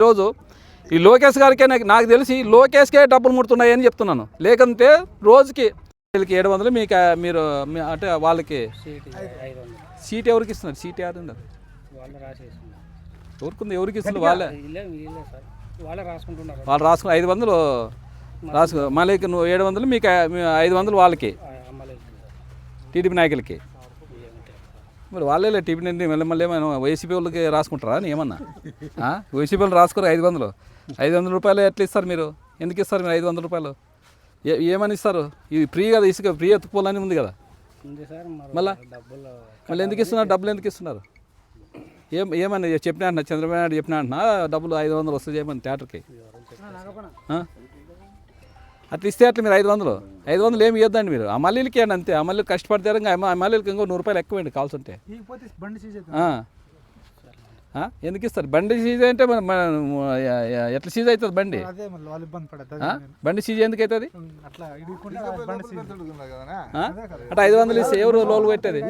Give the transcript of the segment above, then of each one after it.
ఈరోజు ఈ లోకేష్ గారికే నాకు తెలిసి లోకేష్కే డబ్బులు ముడుతున్నాయని చెప్తున్నాను. లేకంటే రోజుకి వీళ్ళకి 700 మీకు మీరు అంటే వాళ్ళకి సీట్ ఎవరికి ఇస్తున్నారు? సీట్ ఎవరు ఉండదు, ఎవరికి ఎవరికి ఇస్తున్నారు? వాళ్ళు రాసుకుని 500 రాసుకో. మళ్ళీ నువ్వు 700 మీకు 500 వాళ్ళకి టీడీపీ నాయకులకి. మరి వాళ్ళే టీపీ మళ్ళీ ఏమైనా వైసీపీ వాళ్ళకి రాసుకుంటారా అని ఏమన్నా? వైసీపీ వాళ్ళు రాసుకోరు. 500 రూపాయలు ఎట్లా ఇస్తారు మీరు? ఎందుకు ఇస్తారు మీరు 500 రూపాయలు? ఏమని ఇస్తారు? ఇది ఫ్రీ కదా, ఇసుక ఫ్రీ ఎత్తుకోవాలని ఉంది కదా. మళ్ళీ ఎందుకు ఇస్తున్నారు? డబ్బులు ఎందుకు ఇస్తున్నారు? ఏమని చెప్పినా అంటున్నా, చంద్రబాబు నాయుడు చెప్పినా అంటున్నా డబ్బులు 500 వస్తుంది చేయమని థియేటర్కి. అట్లా ఇస్తే అట్లా మీరు 500 ఏమి ఇవ్వద్దండి మీరు. ఆ మల్లెలకి ఇవ్వండి అంతే. ఆ మల్లెలు కష్టపడతారు. ఇంకా ఆ మల్లెలకి ఇంకో 100 రూపాయలు ఎక్కువండి కావాల్సి ఉంటే. ఎందుకు ఇస్తారు? బండి సీజ్ అంటే ఎట్లా సీజ్ అవుతుంది బండి? బండి సీజ్ ఎందుకు అవుతుంది? అంటే 500 ఇస్తే ఎవరు లోలు పెట్టేది?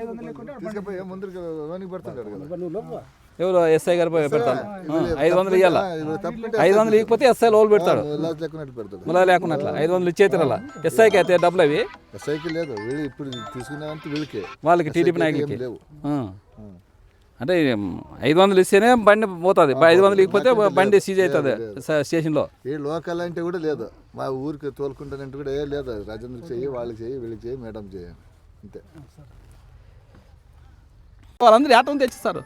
ఎవరు? ఎస్ఐ గారు పెడతారు. 500 ఇవ్వాలా? 500 ఇవ్వకపోతే ఎస్ఐ లోలు పెడతాడు. ములా లేకున్నట్లా 500 ఇచ్చేది అలా. ఎస్ఐకి అయితే డబ్బులు అవి వాళ్ళకి టీడీపీ నాయకులకి. అంటే 500 ఇస్తేనే బండి పోతుంది. 500 ఇకపోతే బండి సీజ్ అవుతుంది స్టేషన్లో. లోకల్ అంటే కూడా లేదు, మా ఊరికి తోలుకుంటానంటే కూడా ఏ లేదు. రాజేంద్ర చెయ్యి, వాళ్ళకి చెయ్యి, వీళ్ళకి చెయ్యి, మేడం చెయ్యి, అంతే. వాళ్ళందరూ ఏటం తెచ్చిస్తారు.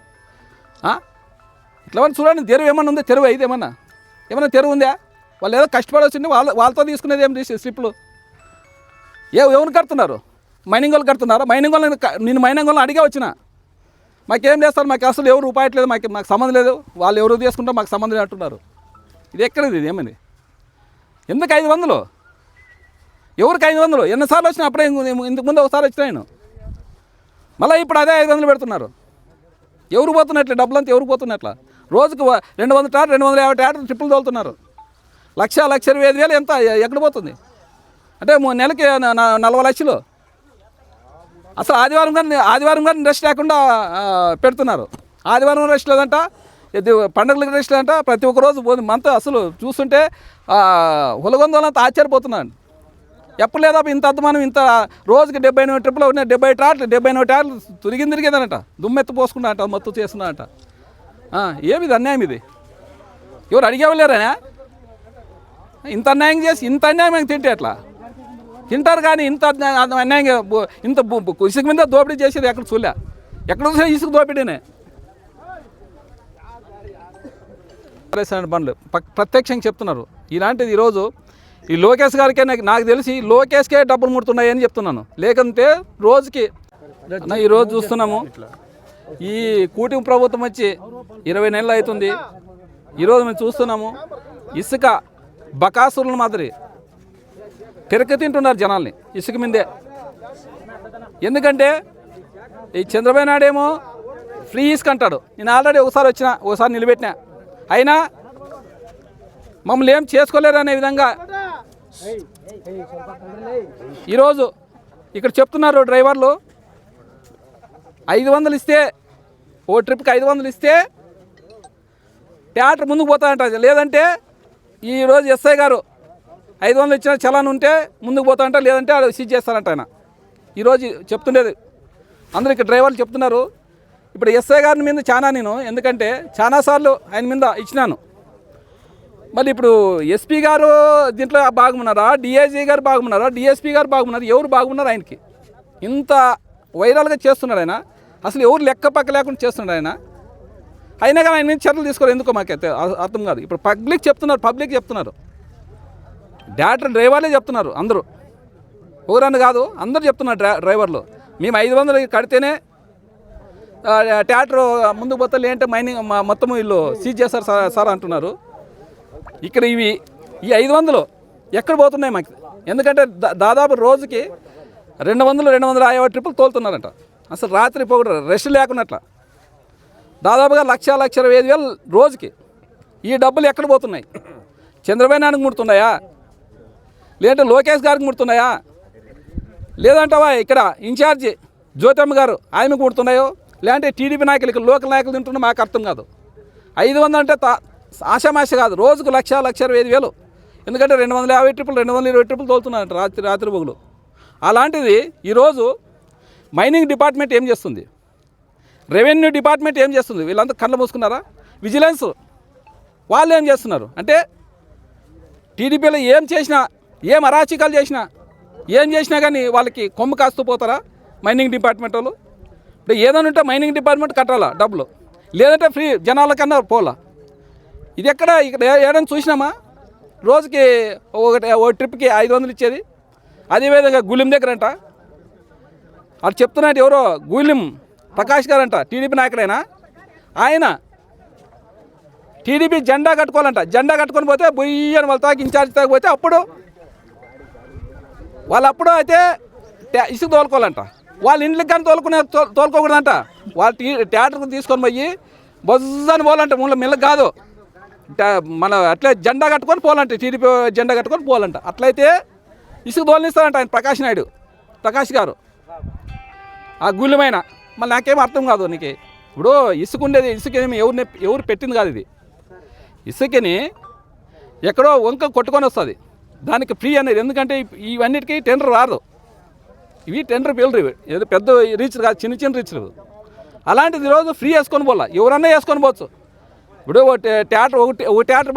ఇట్లా చూడండి, తెరువు ఏమన్నా ఉందా? తెరువు అయితే ఏమన్నా తెరువు ఉందా? వాళ్ళు ఏదో కష్టపడి వచ్చింది, వాళ్ళతో తీసుకునేది ఏం స్లిప్లు ఎవరు కడుతున్నారు? మైనింగ్ వాళ్ళు కడుతున్నారు. మైనింగ్ వాళ్ళు నేను మైనింగ్ వాళ్ళని అడిగే వచ్చిన, మాకేం చేస్తారు? మాకు అసలు ఎవరు రూపాయట్లేదు, మాకు సంబంధం లేదు, వాళ్ళు ఎవరు తీసుకుంటారో మాకు సంబంధం అంటున్నారు. ఇది ఎక్కడిది? ఇది ఏమని? ఎందుకు 500? ఎవరికి 500? ఎన్నిసార్లు వచ్చినా అప్పుడే ఇంతకు ముందు ఒకసారి వచ్చినా నేను. మళ్ళీ ఇప్పుడు అదే 500 పెడుతున్నారు. ఎవరు పోతున్నట్లే డబ్బులంతా? ఎవరు పోతున్నట్ల? రోజుకు 200 ట్రాక్టర్ 250 ట్రాక్టర్ ట్రిప్పులు తోలుతున్నారు. 1,25,000 ఎంత ఎక్కడ పోతుంది? అంటే నెలకి 40 లక్షలు. అసలు ఆదివారం కానీ రెస్ట్ లేకుండా పెడుతున్నారు. ఆదివారం రెస్ట్ లేదంట, పండుగలకు రెస్ట్ లేదంట, ప్రతి ఒక్క రోజు పోతుంది మంత్. అసలు చూస్తుంటే హులగొందలంతా ఆశ్చర్యపోతున్నాను. ఎప్పుడు లేదా ఇంత అద్మానం? ఇంత రోజుకి 78 ట్రిప్పులు ఉన్నాయి, 70 ట్రాక్టర్లు తిరిగిందనట, దుమ్మెత్తు పోసుకున్నా అంట, మొత్తం చేస్తున్నా అంట. ఏమిది అన్యాయం? ఇది ఎవరు అడిగేవాళ్ళారా? ఇంత అన్యాయం చేసి ఇంత అన్యాయం తింటే ఎట్లా తింటారు? కానీ ఇంత అన్యాయంగా ఇంత ఇసుక మీద దోపిడీ చేసేది ఎక్కడ చూలే. ఎక్కడ చూసినా ఇసుక దోపిడీనే. పనులు ప్రత్యక్షంగా చెప్తున్నారు. ఇలాంటిది ఈరోజు ఈ లోకేష్ గారికే నాకు తెలిసి లోకేష్కే డబ్బులు ముడుతున్నాయని చెప్తున్నాను. లేకంటే రోజుకి ఈరోజు చూస్తున్నాము, ఈ కూటమి ప్రభుత్వం వచ్చి 20 నెలలు అవుతుంది. ఈరోజు మేము చూస్తున్నాము, ఇసుక బకాసురుల మాదిరి పెరక తింటున్నారు జనాల్ని ఇసుక మీదే. ఎందుకంటే ఈ చంద్రబాబు నాయుడు ఏమో ఫ్రీ ఇసుక అంటాడు. నేను ఆల్రెడీ ఒకసారి నిలబెట్టినా, అయినా మమ్మల్ని ఏం చేసుకోలేరు అనే విధంగా ఈరోజు ఇక్కడ చెప్తున్నారు డ్రైవర్లు. 500 ఇస్తే, ఓ ట్రిప్కి 500 ఇస్తే ట్రాక్టర్ ముందుకు పోతాడంట. లేదంటే ఈరోజు ఎస్ఐ గారు 500 ఇచ్చిన చలాన్ ఉంటే ముందుకు పోతాడంట, లేదంటే అది సీజ్ చేస్తారంట ఆయన. ఈరోజు చెప్తుండేది అందరూ ఇక్కడ డ్రైవర్లు చెప్తున్నారు. ఇప్పుడు ఎస్ఐ గారిని మీద నేను ఎందుకంటే చాలాసార్లు ఆయన మీద ఇచ్చినాను. మళ్ళీ ఇప్పుడు ఎస్పీ గారు దీంట్లో బాగున్నారా? డిఐజీ గారు బాగున్నారా? డిఎస్పీ గారు బాగున్నారు? ఎవరు బాగున్నారు? ఆయనకి ఇంత వైరల్గా చేస్తున్నాడు ఆయన. అసలు ఎవరు లెక్క పక్క లేకుండా చేస్తున్నాడు ఆయన. అయినా కానీ ఆయన మీద చర్యలు తీసుకోరు. ఎందుకో మాకైతే అర్థం కాదు. ఇప్పుడు పబ్లిక్ చెప్తున్నారు, డ్రైవర్లే చెప్తున్నారు. అందరూ ఎవరని కాదు, అందరూ చెప్తున్నారు డ్రైవర్లు. మేము 500 కడితేనే ట్రాక్టర్ ముందుకు పోతే, ఏంటంటే మైనింగ్ మొత్తం వీళ్ళు సీజ్ చేస్తారు సార్ అంటున్నారు. ఇక్కడ ఈ 500 ఎక్కడ పోతున్నాయి మాకు? ఎందుకంటే దాదాపు రోజుకి 250 ట్రిప్పులు తోలుతున్నారంట. అసలు రాత్రి పోగొట్టు రెస్ట్ లేకున్నట్ల దాదాపుగా 1,25,000 రోజుకి. ఈ డబ్బులు ఎక్కడ పోతున్నాయి? చంద్రబాబు నాయుడుకి ముడుతున్నాయా? లేదంటే లోకేష్ గారికి ముడుతున్నాయా? లేదంటావా ఇక్కడ ఇన్ఛార్జి జ్యోతమ్మ గారు ఆమెకు ముడుతున్నాయో? లేదంటే టీడీపీ నాయకులకి లోకల్ నాయకులు తింటున్నా మాకు అర్థం కాదు. 500 అంటే ఆషామాష కాదు, రోజుకు 1,25,000. ఎందుకంటే 250 ట్రిప్పులు 220 ట్రిప్పులు తోలుతున్నారంట రాత్రి బొగులు. అలాంటిది ఈరోజు మైనింగ్ డిపార్ట్మెంట్ ఏం చేస్తుంది, రెవెన్యూ డిపార్ట్మెంట్ ఏం చేస్తుంది? వీళ్ళంతా కళ్ళు మూసుకున్నారా? విజిలెన్స్ వాళ్ళు ఏం చేస్తున్నారు అంటే టీడీపీలో ఏం చేసినా, ఏం అరాచకాలు చేసినా, ఏం చేసినా కానీ వాళ్ళకి కొమ్ము కాస్తూ పోతారా మైనింగ్ డిపార్ట్మెంట్ వాళ్ళు? అంటే ఏదైనా ఉంటే మైనింగ్ డిపార్ట్మెంట్ కట్టాలా డబ్బులు, లేదంటే ఫ్రీ జనాలకన్నా పోలా. ఇది ఇక్కడ ఏదైనా చూసినామా? రోజుకి ఒక ట్రిప్కి 500 ఇచ్చేది. అదేవిధంగా గులిం దగ్గర అంట అటు చెప్తున్నట్టు ఎవరో గులిం ప్రకాష్ గారు అంట, టీడీపీ నాయకుడైనా ఆయన టీడీపీ జెండా కట్టుకోవాలంట. జెండా కట్టుకొని పోతే బొయ్యని వాళ్ళ తాకి ఇన్ఛార్జ్ తాగిపోతే అప్పుడు వాళ్ళు అయితే ఇసుకు తోలుకోవాలంట. వాళ్ళ ఇంట్లోకి కానీ తోలుకోకూడదంట. వాళ్ళు థియేటర్కి తీసుకొని పోయి బొజ్జని పోవాలంట. మిల్లకి కాదు, మన అట్లే జెండా కట్టుకొని పోవాలంట, టీడీపీ జెండా కట్టుకొని పోవాలంట. అట్లయితే ఇసుకు తోలనిస్తారంట ఆయన ప్రకాష్ గారు ఆ గుళ్ళమైన. మళ్ళీ నాకేం అర్థం కాదు. నీకు ఇప్పుడు ఇసుక ఉండేది, ఇసుకేమి ఎవరు పెట్టింది కాదు. ఇది ఇసుకని ఎక్కడో వంక కొట్టుకొని వస్తుంది, దానికి ఫ్రీ అనేది. ఎందుకంటే ఇవన్నిటికీ టెండర్ రాదు, ఇవి టెండర్ పిల్లలు ఏదో పెద్ద రీచ్లు కాదు, చిన్న రీచ్లు. అలాంటిది ఈరోజు ఫ్రీ వేసుకొని పోలా, ఎవరన్నా వేసుకొని పోవచ్చు. ఇప్పుడు థియేటర్ ఒక థియేటర్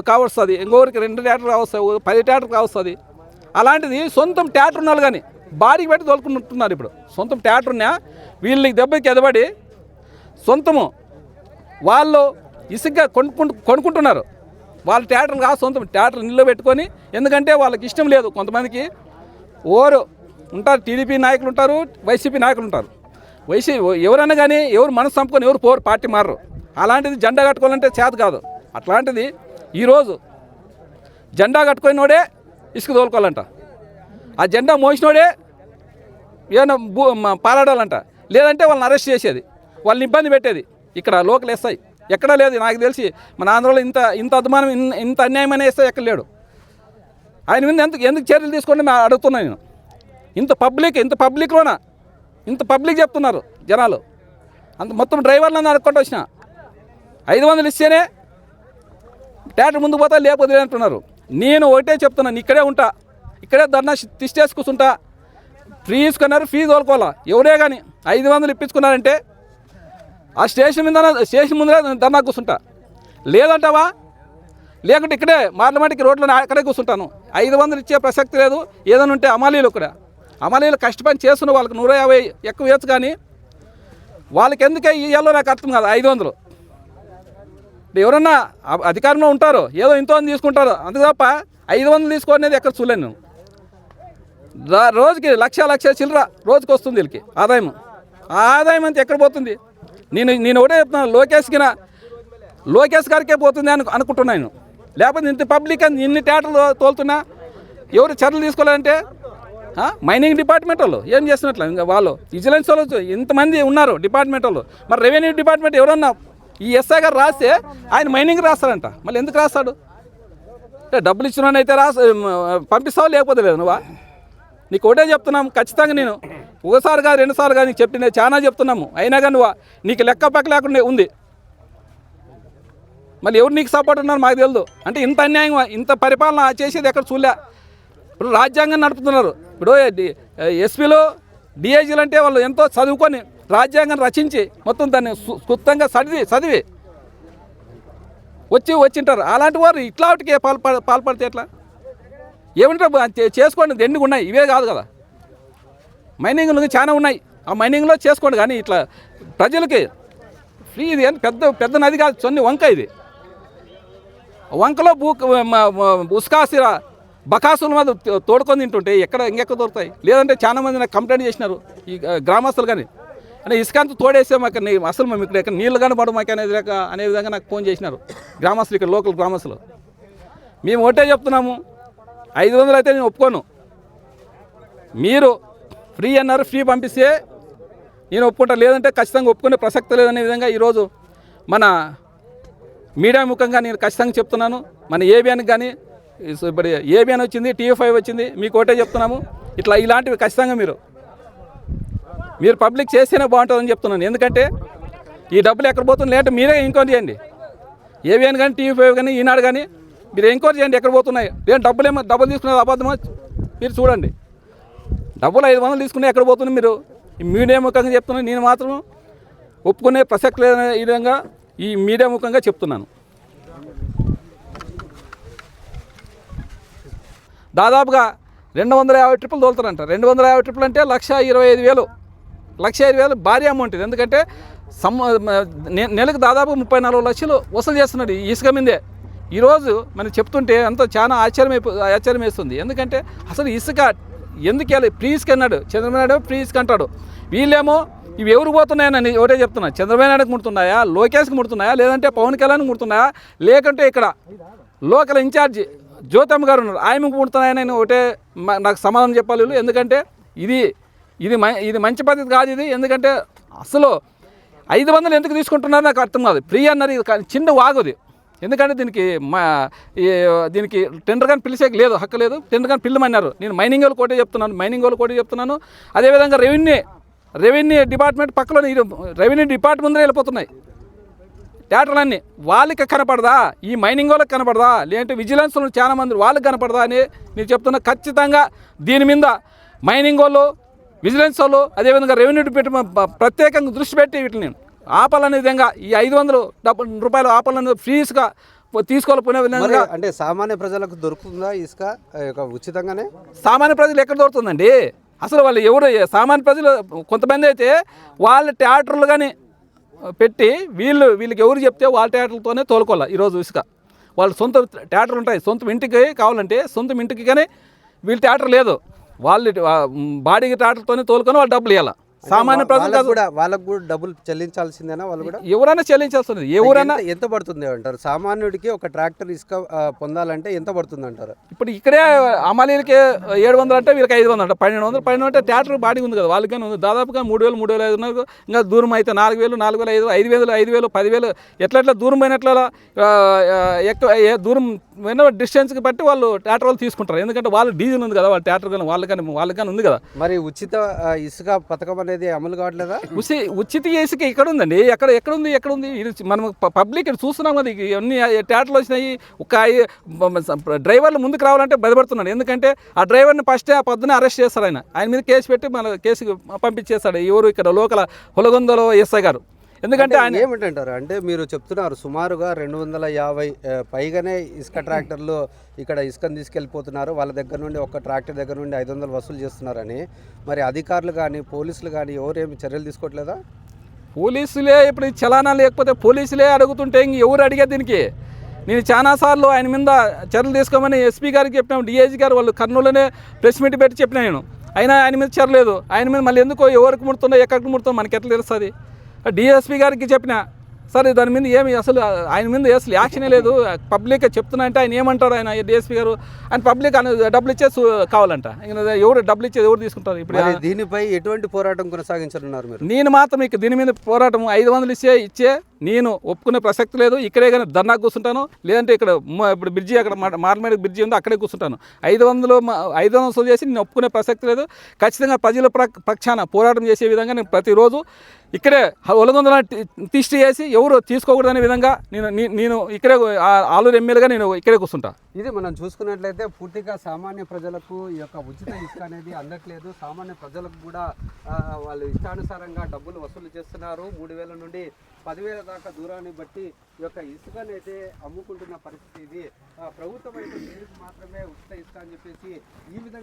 కావస్తుంది, ఇంకొకరికి 2 థియేటర్ కావస్తాయి, 10 థియేటర్ కావస్తుంది. అలాంటిది సొంతం థియేటర్ ఉన్నారు కానీ బాడీకి పెట్టి తోలుకుంటున్నారు. ఇప్పుడు సొంతం థియేటర్ ఉన్నా వీళ్ళకి దెబ్బకి ఎదబడి సొంతము వాళ్ళు ఇసుగ్గా కొనుక్కుంటున్నారు. వాళ్ళ థియేటర్లు కాదు, సొంతం థియేటర్ నిల్లో పెట్టుకొని. ఎందుకంటే వాళ్ళకి ఇష్టం లేదు. కొంతమందికి ఓరు ఉంటారు, టీడీపీ నాయకులు ఉంటారు, వైసీపీ నాయకులు ఉంటారు. ఎవరైనా కానీ ఎవరు మనసు చంపుకొని ఎవరు పోరు, పార్టీ మారరు. అలాంటిది జెండా కట్టుకోవాలంటే చేత కాదు. అట్లాంటిది ఈరోజు జెండా కట్టుకున్నోడే ఇసుక తోలుకోవాలంట, ఆ జెండా మోసినోడే ఏమైనా పాలాడాలంట, లేదంటే వాళ్ళని అరెస్ట్ చేసేది, వాళ్ళని ఇబ్బంది పెట్టేది. ఇక్కడ లోకల్ ఎస్ఐ ఎక్కడా లేదు నాకు తెలిసి. మన ఆంధ్రలో ఇంత అభిమానం, ఇంత అన్యాయం అనే ఎస్ఐ ఎక్కడ లేడు. ఆయన మీద ఎందుకు చర్యలు తీసుకోండి మేము అడుగుతున్నాను నేను. ఇంత పబ్లిక్లోనా ఇంత పబ్లిక్ చెప్తున్నారు జనాలు. అంత మొత్తం డ్రైవర్లను అడుక్కుంటూ వచ్చిన 500 ఇస్తేనే థియేటర్ ముందుకు పోతా, లేకపోతే అంటున్నారు. నేను ఒకటే చెప్తున్నాను, ఇక్కడే ఉంటా, ఇక్కడే ధర్నా తిష్టేసి కూర్చుంటా. ఫ్రీ ఇసుకున్నారు, ఫీజు తోలుకోవాలా. ఎవరే కానీ 500 ఇప్పించుకున్నారంటే ఆ స్టేషన్ ముందర ధర్నా కూర్చుంటా. లేదంటావా? లేకుంటే ఇక్కడే మార్లమెంట్కి రోడ్లో అక్కడే కూర్చుంటాను. 500 ఇచ్చే ప్రసక్తి లేదు. ఏదైనా ఉంటే అమాలీలు ఇక్కడ కష్టపడి చేస్తున్న వాళ్ళకి 150 ఎక్కువ వేయచ్చు, కానీ వాళ్ళకి ఎందుకే ఇయ్యాలో నాకు అర్థం కాదు. 500 ఎవరన్నా అధికారంలో ఉంటారు, ఏదో ఇంతో తీసుకుంటారు, అంతే తప్ప 500 తీసుకోనేది ఎక్కడ చూడలేను. రోజుకి లక్ష చిల్లర రోజుకి వస్తుంది వీళ్ళకి ఆదాయం అంతా ఎక్కడ పోతుంది? నేను ఒకటే చెప్తున్నాను, లోకేష్ గారికే పోతుంది అనుకుంటున్నాను. లేకపోతే ఇంత పబ్లిక్ అని ఇన్ని థియేటర్లు తోలుతున్నా ఎవరు చర్యలు తీసుకోవాలంటే మైనింగ్ డిపార్ట్మెంట్ వాళ్ళు ఏం చేస్తున్నట్లు, ఇంకా వాళ్ళు విజిలెన్స్ వాళ్ళు ఇంతమంది ఉన్నారు డిపార్ట్మెంట్ వాళ్ళు. మరి రెవెన్యూ డిపార్ట్మెంట్ ఎవరన్నా ఈ ఎస్ఐ గారు రాస్తే ఆయన మైనింగ్ రాస్తాడంట. మళ్ళీ ఎందుకు రాస్తాడు? డబ్బులు ఇచ్చిన అయితే పంపిస్తావు, లేకపోతే లేదు. నువ్వా? నీకు ఒకటే చెప్తున్నాము, ఖచ్చితంగా నేను ఒకసారి కాదు 2 సార్లు కానీ నీకు చెప్పింది చాలా చెప్తున్నాము. అయినా కానీ నీకు లెక్క పక్క లేకుండా ఉంది. మళ్ళీ ఎవరు నీకు సపోర్ట్ ఉన్నారు మాకు తెలియదు. అంటే ఇంత అన్యాయం, ఇంత పరిపాలన చేసేది ఎక్కడ చూడలే. ఇప్పుడు రాజ్యాంగం నడుపుతున్నారు. ఇప్పుడు ఎస్పీలు డిఐజీలు అంటే వాళ్ళు ఎంతో చదువుకొని రాజ్యాంగం రచించి మొత్తం దాన్ని క్లుప్తంగా చదివి వచ్చింటారు. అలాంటి వారు ఇట్లాంటికే పాల్పడితే ఎట్లా? ఏమంటే చేసుకోండి, ఎండుగా ఉన్నాయి, ఇవే కాదు కదా, మైనింగ్లు చాలా ఉన్నాయి. ఆ మైనింగ్లో చేసుకోండి. కానీ ఇట్లా ప్రజలకి ఫ్రీ ఇది అని పెద్ద నది కాదు, కొన్ని వంక. ఇది వంకలో ఉస్కాసిరా బకాసుల మీద తోడుకొని తింటుంటే ఇంకెక్కడ దొరుకుతాయి? లేదంటే చాలా మంది నాకు కంప్లైంట్ చేసినారు ఈ గ్రామస్తులు. కానీ అంటే ఇసుకంతా తోడేస్తే మాకు అసలు మేము ఇక్కడ నీళ్ళు కానీ పడు మాకు అనేది లేక అనే విధంగా నాకు ఫోన్ చేసినారు గ్రామస్తులు, ఇక్కడ లోకల్ గ్రామస్తులు. మేము ఒకటే చెప్తున్నాము, 500 అయితే నేను ఒప్పుకోను. మీరు ఫ్రీ అన్నారు, ఫ్రీ పంపిస్తే నేను ఒప్పుకుంటా, లేదంటే ఖచ్చితంగా ఒప్పుకునే ప్రసక్తి లేదనే విధంగా ఈరోజు మన మీడియా ముఖంగా నేను ఖచ్చితంగా చెప్తున్నాను. మన ఏబిఎన్కి కానీ ఇప్పుడు ఏబిఎన్ వచ్చింది, TV5 వచ్చింది, మీకు ఒకటే చెప్తున్నాము, ఇలాంటివి ఖచ్చితంగా మీరు పబ్లిక్ చేస్తేనే బాగుంటుందని చెప్తున్నాను. ఎందుకంటే ఈ డబ్బులు ఎక్కడ పోతుంది లేదంటే మీరే ఎంక్వైరీ చేయండి. ఏవిఎన్ కానీ TV5 కానీ ఈనాడు కానీ మీరు ఎంక్వైరీ చేయండి ఎక్కడ పోతున్నాయి. లేదు డబ్బులు తీసుకునేది అబద్ధమో మీరు చూడండి. డబ్బులు 500 తీసుకునే ఎక్కడ పోతుంది మీరు ఈ మీడియా ముఖంగా చెప్తున్నాను. నేను మాత్రం ఒప్పుకునే ప్రసక్తి లేదనే విధంగా ఈ మీడియా ముఖంగా చెప్తున్నాను. దాదాపుగా 250 ట్రిప్పులు తోలుతారంట. 250 ట్రిప్పులు అంటే 1,25,000. 1,05,000 భారీ అమౌంట్ ఇది. ఎందుకంటే నెలకు దాదాపు 34 లక్షలు వసూలు చేస్తున్నాడు ఈ ఇసుక మీదే. ఈరోజు మనం చెప్తుంటే అంతా చాలా ఆశ్చర్యం వేస్తుంది. ఎందుకంటే అసలు ఇసుక ఎందుకు వెళ్ళి ఫ్రీ ఇసుక అన్నాడు చంద్రబాబు నాయుడు, ఫ్రీ ఇసుక అంటాడు. వీళ్ళేమో ఇవి ఎవరు పోతున్నాయని ఒకటే చెప్తున్నా. చంద్రబాబు నాయుడుకి ముడుతున్నాయా, లోకేష్కి ముడుతున్నాయా, లేదంటే పవన్ కళ్యాణ్కి ముడుతున్నాయా, లేకుంటే ఇక్కడ లోకల్ ఇన్ఛార్జి జ్యోతమ్మ గారు ఉన్నారు ఆయనకు ముడుతున్నాయని నేను ఒకటే నాకు సమాధానం చెప్పాలి వీళ్ళు. ఎందుకంటే ఇది మంచి పద్ధతి కాదు ఇది. ఎందుకంటే అసలు 500 ఎందుకు తీసుకుంటున్నారో నాకు అర్థం కాదు. ఫ్రీ అన్నారు, ఇది చిన్న వాగుది. ఎందుకంటే దీనికి టెండర్ కానీ పిలిచేకి లేదు, హక్కు లేదు. టెండర్ కానీ పిల్లమన్నారు. నేను మైనింగ్ వాళ్ళు కోటే చెప్తున్నాను. అదేవిధంగా రెవెన్యూ డిపార్ట్మెంట్ పక్కలో రెవెన్యూ డిపార్ట్మెంట్ ముందరే వెళ్ళిపోతున్నాయి థియేటర్లన్నీ. వాళ్ళకి కనపడదా, ఈ మైనింగ్ వాళ్ళకి కనపడదా, లేదంటే విజిలెన్స్ వాళ్ళు చాలా మంది వాళ్ళకి కనపడదా అని నేను చెప్తున్నా. ఖచ్చితంగా దీని మీద మైనింగ్ వాళ్ళు, విజిలెన్స్ వాళ్ళు, అదేవిధంగా రెవెన్యూ డిపార్ట్మెంట్ ప్రత్యేకంగా దృష్టి పెట్టి వీటిని ఆపాలనే విధంగా ఈ 500 రూపాయలు ఆపాలనే ఫ్రీస్గా తీసుకోవాలనే విధంగా. అంటే సామాన్య ప్రజలకు దొరుకుతుందా ఇసుక ఉచితంగానే? సామాన్య ప్రజలు ఎక్కడ దొరుకుతుందండి? అసలు వాళ్ళు ఎవరు సామాన్య ప్రజలు కొంతమంది అయితే వాళ్ళ థియేటర్లు కానీ పెట్టి వీళ్ళకి ఎవరు చెప్తే వాళ్ళ థియేటర్లతోనే తోలుకోవాలి. ఈరోజు ఇసుక వాళ్ళు సొంత థియేటర్లు ఉంటాయి, సొంత ఇంటికి కావాలంటే సొంత ఇంటికి కానీ వీళ్ళ థియేటర్ లేదు. వాళ్ళు బాడీకి థియేటర్తోనే తోలుకొని వాళ్ళు డబ్బులు ఇవ్వాలి. సామాన్య ప్రజలు వాళ్ళకు కూడా డబ్బులు చెల్లించాల్సిందేనా? వాళ్ళు కూడా ఎవరైనా చెల్లించాల్సింది. ఎవరైనా ఎంత పడుతుంది అంటారు? సామాన్యుడికి ఒక ట్రాక్టర్ ఇసుక పొందాలంటే ఎంత పడుతుంది అంటారు? ఇప్పుడు ఇక్కడే అమలీలకి 700 అంటే వీళ్ళకి 500 అంటే 1200 అంటే థియేటర్ బాడీ ఉంది కదా వాళ్ళకైనా ఉంది. దాదాపుగా 3,000 3,500 ఇంకా దూరం అయితే 4,000 4,500 5,000 10,000 ఎట్లా దూరం పోయినట్లా ఎక్కువ దూరం పోయిన డిస్టెన్స్కి బట్టి వాళ్ళు థియేటర్ వాళ్ళు తీసుకుంటారు. ఎందుకంటే వాళ్ళు డీజిల్ ఉంది కదా వాళ్ళ థియేటర్ కానీ వాళ్ళకని ఉంది కదా. మరి ఉచిత ఇసుక పథకం అనేది అమలు కావట్లేదా? ఉచిత ఇసుక ఎక్కడ ఉందండి? ఎక్కడుంది? ఇది మనం పబ్లిక్ చూస్తున్నాం కదా. అన్ని థియేటర్లు వచ్చినాయి. ఒక డ్రైవర్లు ముందుకు రావాలంటే భయపడుతున్నాడు. ఎందుకంటే ఆ డ్రైవర్ని ఫస్టే పొద్దునే అరెస్ట్ చేస్తాడు. ఆయన మీద కేసు పెట్టి మన కేసుకు పంపించేస్తాడు. ఎవరు ఇక్కడ లోకల్ హొలగొందలో ఎస్ఐ గారు. ఎందుకంటే ఆయన ఏమిటంటారు అంటే మీరు చెప్తున్నారు సుమారుగా 250 పైగానే ఇసుక ట్రాక్టర్లు ఇక్కడ ఇసుకను తీసుకెళ్ళిపోతున్నారు. వాళ్ళ దగ్గర నుండి ఒక ట్రాక్టర్ దగ్గర నుండి 500 వసూలు చేస్తున్నారని. మరి అధికారులు కానీ పోలీసులు కానీ ఎవరేమి చర్యలు తీసుకోవట్లేదా? పోలీసులే ఇప్పుడు చలానా లేకపోతే పోలీసులే అడుగుతుంటే ఇంక ఎవరు అడిగే దీనికి? నేను చాలాసార్లు ఆయన మీద చర్యలు తీసుకోమని ఎస్పీ గారికి చెప్పినాము, డిఐజీ గారు వాళ్ళు కర్నూలులోనే ప్రెస్ మీట్ పెట్టి చెప్పినా నేను. అయినా ఆయన మీద చర్యలేదు. ఆయన మీద మళ్ళీ ఎందుకో ఎవరికి ముడుతుందో ఎక్కడికి ముడుతుందో మనకి ఎట్లా తెలుస్తుంది? డిఎస్పీ గారికి చెప్పిన సరే దాని మీద ఏమి అసలు ఆయన మీద అసలు యాక్షనే లేదు. పబ్లిక్ చెప్తున్నా అంటే ఆయన ఏమంటారు? ఆయన డిఎస్పీ గారు ఆయన పబ్లిక్ డబ్బులు ఇచ్చేసి కావాలంట. ఎవరు డబ్బులు ఇచ్చేది ఎవరు తీసుకుంటారు? ఇప్పుడు దీనిపై ఎటువంటి పోరాటం కొనసాగించనున్నారు మీరు? నేను మాత్రం ఇక దీని మీద పోరాటం 500 ఇచ్చే నేను ఒప్పుకునే ప్రసక్తి లేదు. ఇక్కడే కానీ ధర్నా కూర్చుంటాను, లేదంటే ఇక్కడ ఇప్పుడు బ్రిడ్జి అక్కడ మార్మేడ బ్రిడ్జి ఉంది అక్కడే కూర్చుంటాను. 500 చేసి నేను ఒప్పుకునే ప్రసక్తి లేదు. ఖచ్చితంగా ప్రజల పక్షాన పోరాటం చేసే విధంగా నేను ప్రతిరోజు ఇక్కడే ఒలగొందల తిష్టి చేసి ఎవరు తీసుకోకూడదనే విధంగా నేను ఇక్కడే ఆలూరు ఎమ్మెల్యేగా నేను ఇక్కడే కూర్చుంటా. ఇది మనం చూసుకున్నట్లయితే పూర్తిగా సామాన్య ప్రజలకు ఈ యొక్క ఉచిత ఇసుక అనేది అందట్లేదు. సామాన్య ప్రజలకు కూడా వాళ్ళు ఇష్టానుసారంగా డబ్బులు వసూలు చేస్తున్నారు. 3,000 నుండి 10,000 దాకా దూరాన్ని బట్టి ఈ యొక్క ఇసుకనైతే అమ్ముకుంటున్న పరిస్థితి ఇది. ప్రభుత్వం అయితే మాత్రమే ఉచిత ఇసుక అని చెప్పేసి ఈ విధంగా